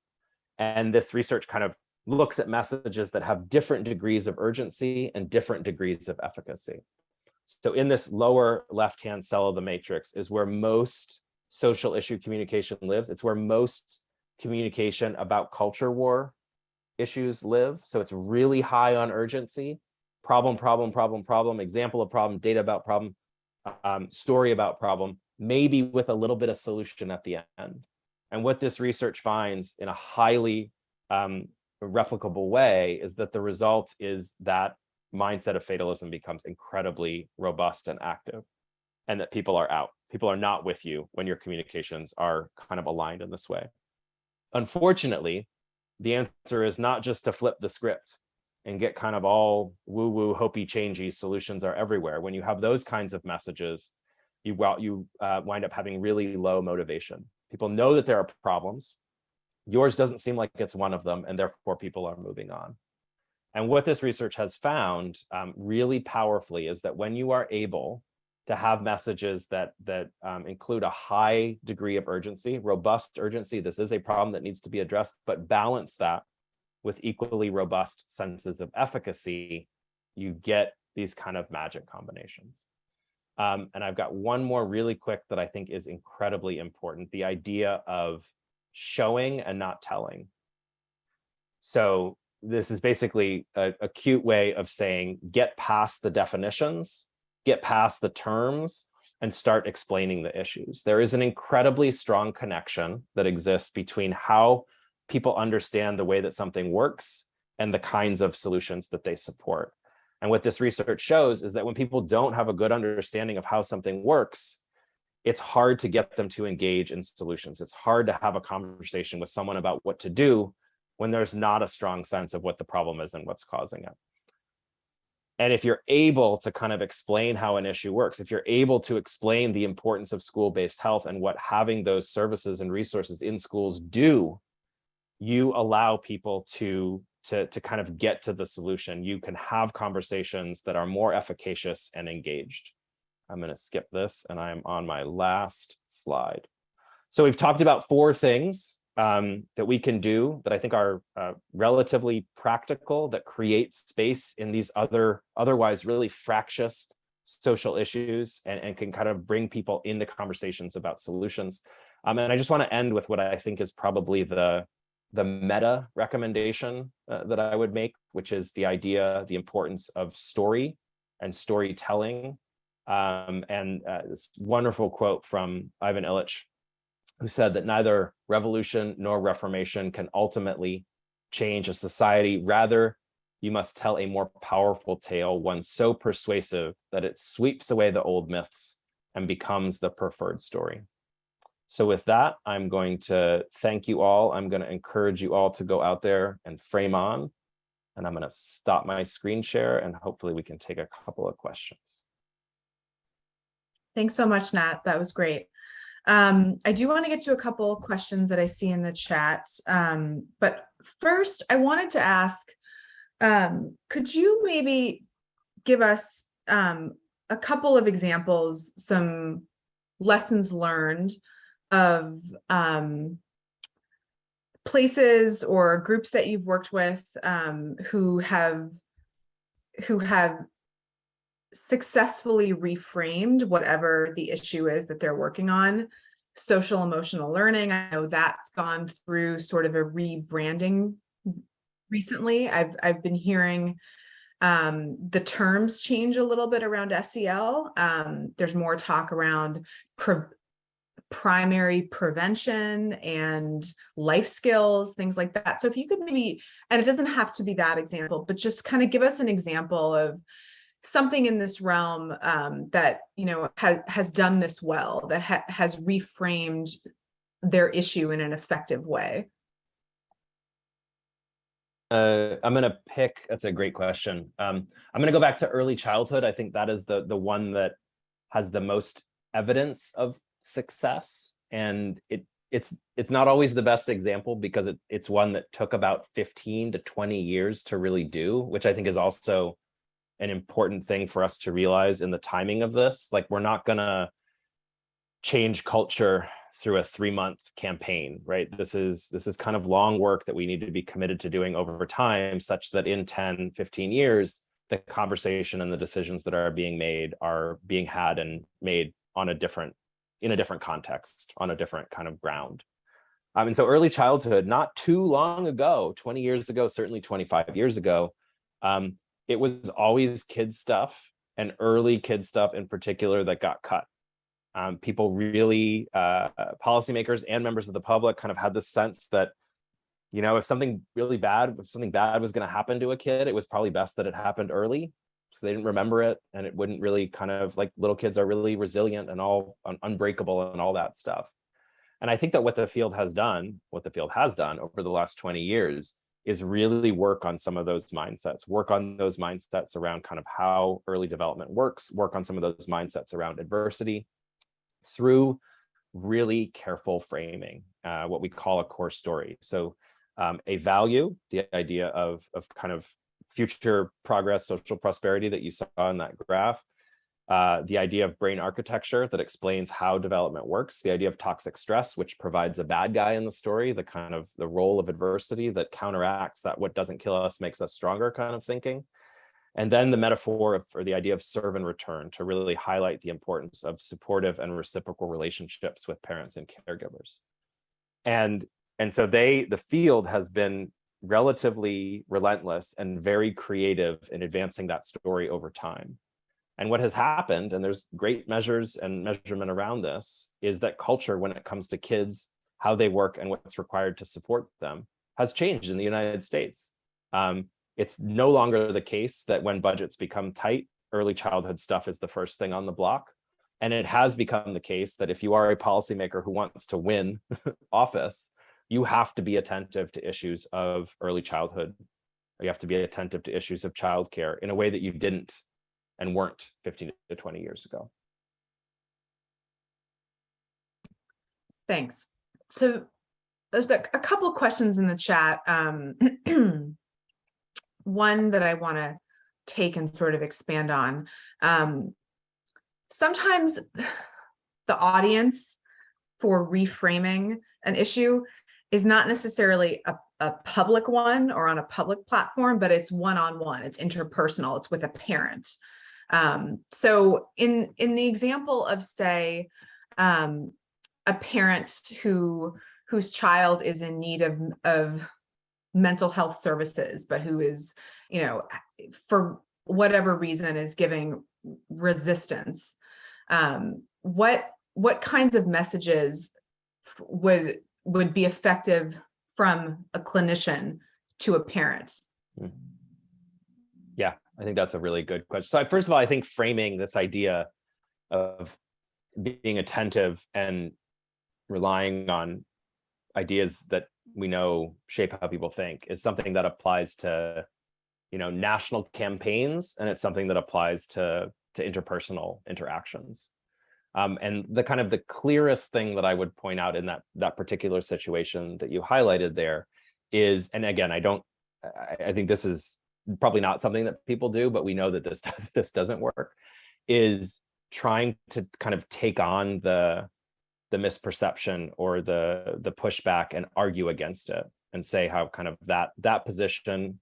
And this research kind of looks at messages that have different degrees of urgency and different degrees of efficacy. So in this lower left-hand cell of the matrix is where most social issue communication lives. It's where most communication about culture war issues live. So it's really high on urgency. Problem, problem, problem, problem, example of problem, data about problem, story about problem, maybe with a little bit of solution at the end. And what this research finds in a highly replicable way is that the result is that mindset of fatalism becomes incredibly robust and active, and that people are out. People are not with you when your communications are kind of aligned in this way. Unfortunately, the answer is not just to flip the script and get kind of all woo-woo, hopey, changey, solutions are everywhere. When you have those kinds of messages, you wind up having really low motivation. People know that there are problems. Yours doesn't seem like it's one of them, and therefore people are moving on. And what this research has found really powerfully is that when you are able to have messages that include a high degree of urgency, robust urgency, this is a problem that needs to be addressed, but balance that with equally robust senses of efficacy, you get these kind of magic combinations. And I've got one more really quick that I think is incredibly important, the idea of showing and not telling. So this is basically a cute way of saying, get past the definitions, get past the terms, and start explaining the issues. There is an incredibly strong connection that exists between how people understand the way that something works and the kinds of solutions that they support. And what this research shows is that when people don't have a good understanding of how something works, it's hard to get them to engage in solutions. It's hard to have a conversation with someone about what to do when there's not a strong sense of what the problem is and what's causing it. And if you're able to kind of explain how an issue works, if you're able to explain the importance of school-based health and what having those services and resources in schools do, you allow people to kind of get to the solution. You can have conversations that are more efficacious and engaged. I'm going to skip this, and I'm on my last slide. So we've talked about 4 things that we can do that I think are relatively practical, that create space in these otherwise really fractious social issues and can kind of bring people into conversations about solutions. And I just want to end with what I think is probably the meta recommendation that I would make, which is the idea, the importance of story and storytelling. This wonderful quote from Ivan Illich, who said that neither revolution nor reformation can ultimately change a society. Rather, you must tell a more powerful tale, one so persuasive that it sweeps away the old myths and becomes the preferred story. So with that, I'm going to thank you all. I'm going to encourage you all to go out there and frame on, and I'm going to stop my screen share, and hopefully we can take a couple of questions. Thanks so much, Nat. That was great. I do want to get to a couple questions that I see in the chat. But first, I wanted to ask, could you maybe give us a couple of examples, some lessons learned of places or groups that you've worked with who have successfully reframed whatever the issue is that they're working on? Social emotional learning, I know that's gone through sort of a rebranding recently. I've been hearing the terms change a little bit around SEL. There's more talk around primary prevention and life skills, things like that. So if you could maybe, and it doesn't have to be that example, but just kind of give us an example of something in this realm that has done this well, that has reframed their issue in an effective way. I'm going to pick, that's a great question. I'm going to go back to early childhood. I think that is the one that has the most evidence of success, and it's not always the best example because it's one that took about 15 to 20 years to really do, which I think is also an important thing for us to realize in the timing of this. Like, we're not going to change culture through a 3-month campaign, right? This is kind of long work that we need to be committed to doing over time, such that in 10, 15 years, the conversation and the decisions that are being made are being had and made in a different context, on a different kind of ground. And so early childhood, not too long ago, 20 years ago, certainly 25 years ago, it was always kids stuff, and early kid stuff in particular, that got cut. People really, policymakers and members of the public kind of had this sense that, if something bad was going to happen to a kid, it was probably best that it happened early, so they didn't remember it, and it wouldn't really kind of, like, little kids are really resilient and all unbreakable and all that stuff. And I think that what the field has done over the last 20 years is really work on some of those mindsets, around kind of how early development works, work on some of those mindsets around adversity through really careful framing, what we call a core story. So a value, the idea of kind of future progress, social prosperity that you saw in that graph, the idea of brain architecture that explains how development works, the idea of toxic stress, which provides a bad guy in the story, the kind of the role of adversity that counteracts that what doesn't kill us makes us stronger kind of thinking. And then the metaphor of, or the idea of serve and return, to really highlight the importance of supportive and reciprocal relationships with parents and caregivers. And so the field has been relatively relentless and very creative in advancing that story over time. And what has happened, and there's great measures and measurement around this, is that culture, when it comes to kids, how they work and what's required to support them, has changed in the United States. It's no longer the case that when budgets become tight, early childhood stuff is the first thing on the block. And it has become the case that if you are a policymaker who wants to win office, you have to be attentive to issues of early childhood. You have to be attentive to issues of childcare in a way that you didn't and weren't 15 to 20 years ago. Thanks. So there's a couple of questions in the chat. One that I want to take and sort of expand on. Sometimes the audience for reframing an issue is not necessarily a public one or on a public platform, but it's one-on-one, it's interpersonal, it's with a parent. So in the example of, say, a parent whose child is in need of mental health services, but who is, for whatever reason is giving resistance, what kinds of messages would be effective from a clinician to a parent? Yeah, I think that's a really good question. So first of all, I think framing this idea of being attentive and relying on ideas that we know shape how people think is something that applies to, national campaigns, and it's something that applies to interpersonal interactions. And the clearest thing that I would point out in that particular situation that you highlighted there is, and again, I think this is probably not something that people do, but we know that this doesn't work, is trying to kind of take on the misperception or the pushback and argue against it and say how kind of that position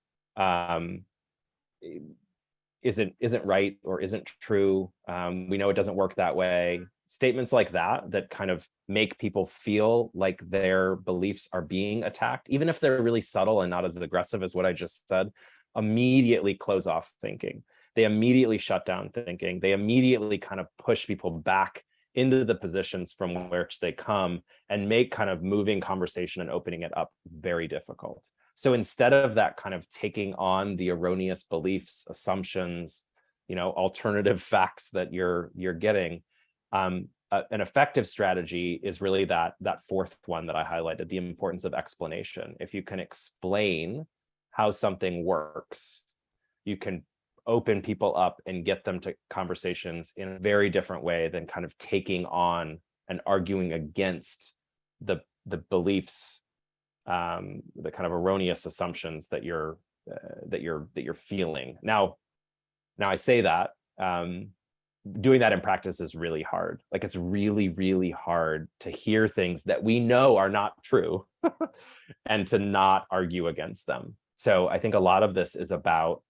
isn't right or isn't true. We know it doesn't work that way. Statements like that kind of make people feel like their beliefs are being attacked, even if they're really subtle and not as aggressive as what I just said, immediately close off thinking. They immediately shut down thinking. They immediately kind of push people back into the positions from which they come and make kind of moving conversation and opening it up very difficult. So instead of that kind of taking on the erroneous beliefs, assumptions, alternative facts that you're getting, an effective strategy is really that fourth one that I highlighted, the importance of explanation. If you can explain how something works, you can open people up and get them to conversations in a very different way than kind of taking on and arguing against the beliefs, the kind of erroneous assumptions that you're feeling. Now I say that doing that in practice is really hard. Like, it's really, really hard to hear things that we know are not true and to not argue against them. So I think a lot of this is about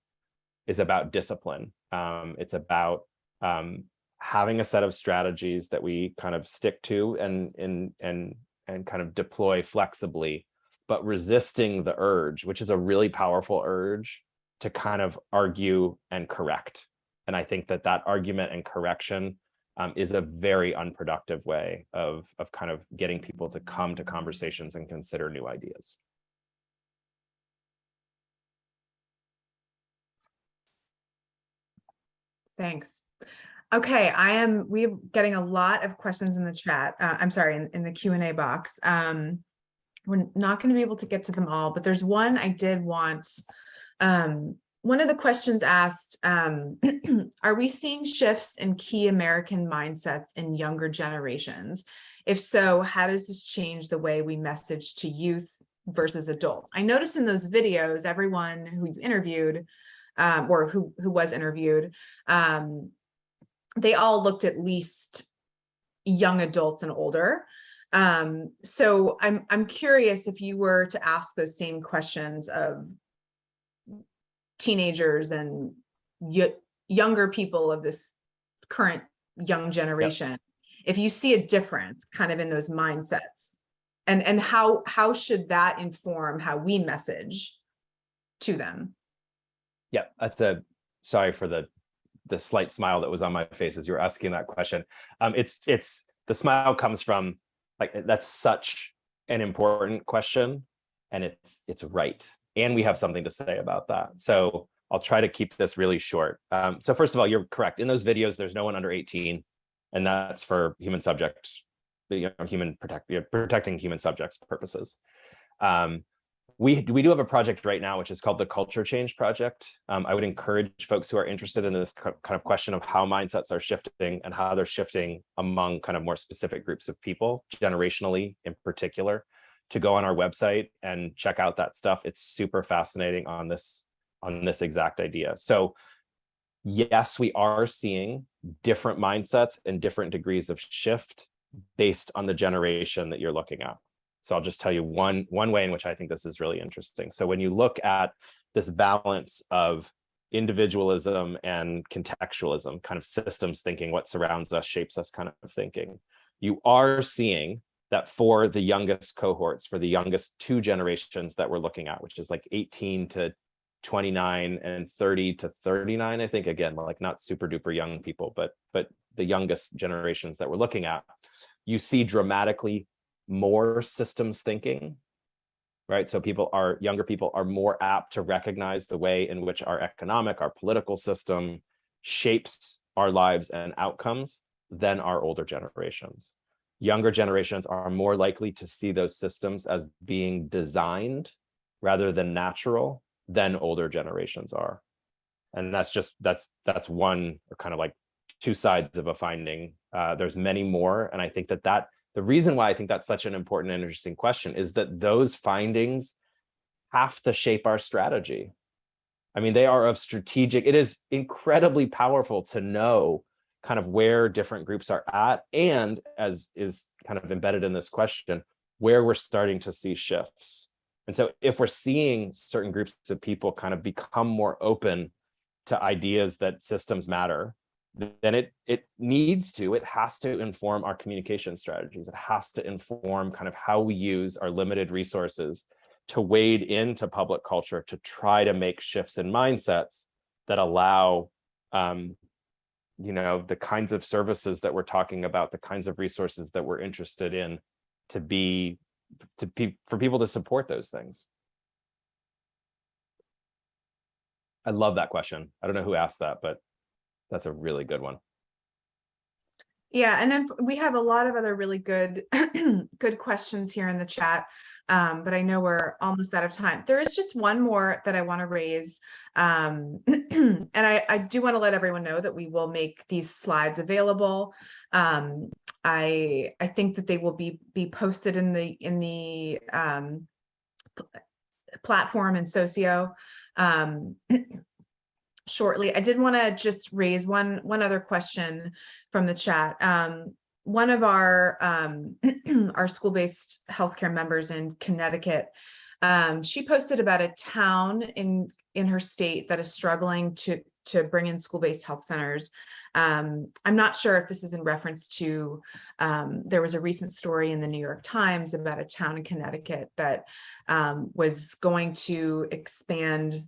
discipline. It's about having a set of strategies that we kind of stick to and kind of deploy flexibly, but resisting the urge, which is a really powerful urge, to kind of argue and correct. And I think that argument and correction is a very unproductive way of kind of getting people to come to conversations and consider new ideas. Thanks. Okay, we're getting a lot of questions in the chat. I'm sorry, in the Q&A box. We're not going to be able to get to them all, but there's one I did want. One of the questions asked, are we seeing shifts in key American mindsets in younger generations? If so, how does this change the way we message to youth versus adults? I noticed in those videos, everyone who you interviewed, or who was interviewed, they all looked at least young adults and older. So I'm curious, if you were to ask those same questions of teenagers and younger people of this current young generation, if you see a difference kind of in those mindsets, and how should that inform how we message to them? Yeah, sorry for the slight smile that was on my face as you were asking that question. It's the smile comes from, like, that's such an important question, and it's right, and we have something to say about that. So I'll try to keep this really short. So first of all, you're correct. In those videos, there's no one under 18, and that's for human subjects, protecting human subjects purposes. We do have a project right now, which is called the Culture Change Project. I would encourage folks who are interested in this kind of question of how mindsets are shifting and how they're shifting among kind of more specific groups of people, generationally in particular, to go on our website and check out that stuff. It's super fascinating on this exact idea. So yes, we are seeing different mindsets and different degrees of shift based on the generation that you're looking at. So I'll just tell you one way in which I think this is really interesting. So when you look at this balance of individualism and contextualism, kind of systems thinking, what surrounds us shapes us kind of thinking, you are seeing that for the youngest cohorts, for the youngest two generations that we're looking at, which is like 18 to 29 and 30 to 39, I think, again, like not super duper young people, but the youngest generations that we're looking at, you see dramatically more systems thinking, right? So younger people are more apt to recognize the way in which our economic, our political system shapes our lives and outcomes than our older generations. Younger generations are more likely to see those systems as being designed rather than natural than older generations are. And that's one, or kind of like two sides of a finding. There's many more. And I think that the reason why I think that's such an important and interesting question is that those findings have to shape our strategy. I mean, they are of strategic, it is incredibly powerful to know kind of where different groups are at, and as is kind of embedded in this question, where we're starting to see shifts. And so if we're seeing certain groups of people kind of become more open to ideas that systems matter, then it has to inform our communication strategies. It has to inform kind of how we use our limited resources to wade into public culture to try to make shifts in mindsets that allow the kinds of services that we're talking about, the kinds of resources that we're interested in, for people to support those things. I love that question. I don't know who asked that, but that's a really good one. Yeah, and then we have a lot of other really good questions here in the chat, but I know we're almost out of time. There is just one more that I want to raise, and I do want to let everyone know that we will make these slides available. I think that they will be posted in the platform and Socio shortly. I did want to just raise one other question from the chat. One of our our school-based healthcare members in Connecticut, she posted about a town in her state that is struggling to bring in school-based health centers. I'm not sure if this is in reference to, there was a recent story in the New York Times about a town in Connecticut that was going to expand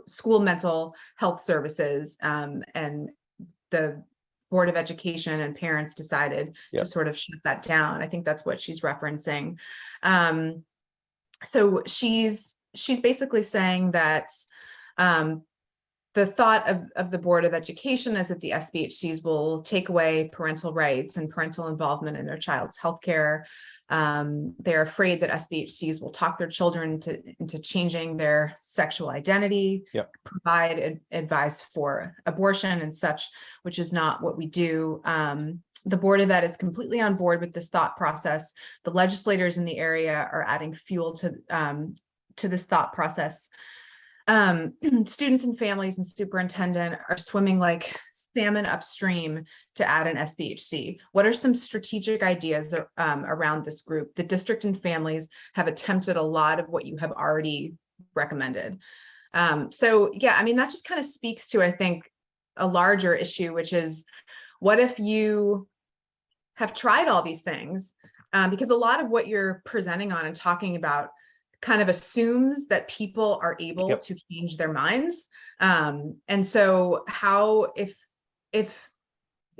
school mental health services, and the Board of Education and parents decided to sort of shut that down. I think that's what she's referencing. So she's basically saying that the thought of the Board of Education is that the SBHCs will take away parental rights and parental involvement in their child's healthcare. They're afraid that SBHCs will talk their children into changing their sexual identity, provide advice for abortion and such, which is not what we do. The Board of Ed is completely on board with this thought process. The legislators in the area are adding fuel to this thought process. Students and families and superintendent are swimming like salmon upstream to add an SBHC. What are some strategic ideas around this group? The district and families have attempted a lot of what you have already recommended. So yeah, I mean, that just kind of speaks to, I think, a larger issue, which is, what if you have tried all these things? Because a lot of what you're presenting on and talking about kind of assumes that people are able to change their minds. And so how, if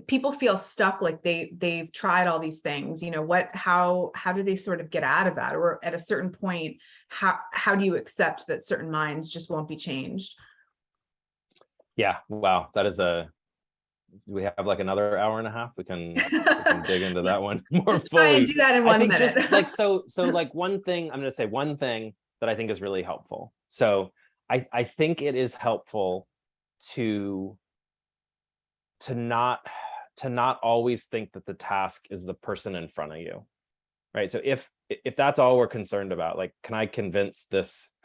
people feel stuck, like they've tried all these things, you know, how do they sort of get out of that? Or at a certain point, how do you accept that certain minds just won't be changed? Yeah, wow, that is we have like another hour and a half. We can dig into that one more just try fully. and do that in 1 minute. Just like so like one thing, I'm going to say one thing that I think is really helpful. So I think it is helpful to not always think that the task is the person in front of you, right? So if that's all we're concerned about, like, can I convince this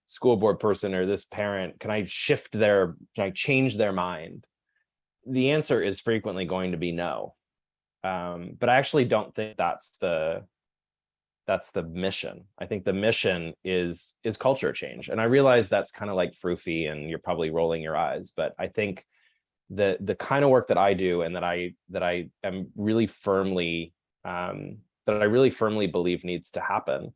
school board person or this parent, can I change their mind? The answer is frequently going to be no. But I actually don't think that's the mission. I think the mission is culture change. And I realize that's kind of like froofy and you're probably rolling your eyes, but I think the kind of work that I do and that I am really firmly believe needs to happen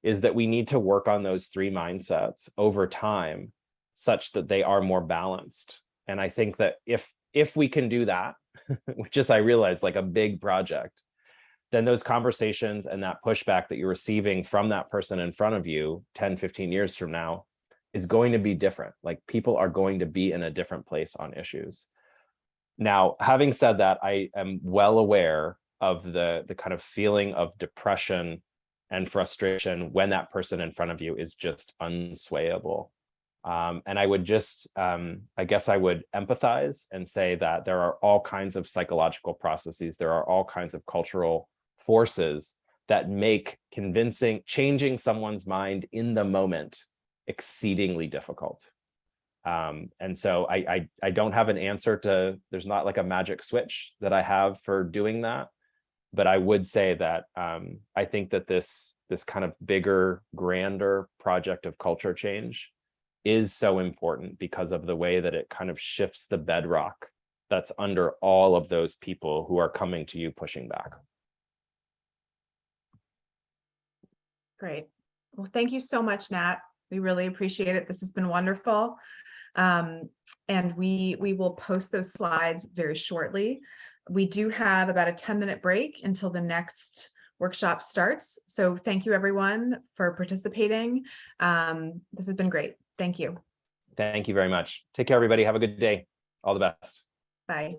is that we need to work on those three mindsets over time such that they are more balanced. And I think that if we can do that, which is, I realize, like a big project, then those conversations and that pushback that you're receiving from that person in front of you 10, 15 years from now is going to be different. Like, people are going to be in a different place on issues. Now, having said that, I am well aware of the kind of feeling of depression and frustration when that person in front of you is just unswayable. And I would just, I guess I would empathize and say that there are all kinds of psychological processes, there are all kinds of cultural forces that make changing someone's mind in the moment exceedingly difficult. And so I don't have an answer there's not like a magic switch that I have for doing that. But I would say that I think that this kind of bigger, grander project of culture change is so important because of the way that it kind of shifts the bedrock that's under all of those people who are coming to you pushing back. Great. Well, thank you so much, Nat. We really appreciate it. This has been wonderful. And we will post those slides very shortly. We do have about a 10-minute break until the next workshop starts. So thank you, everyone, for participating. This has been great. Thank you. Thank you very much. Take care, everybody. Have a good day. All the best. Bye.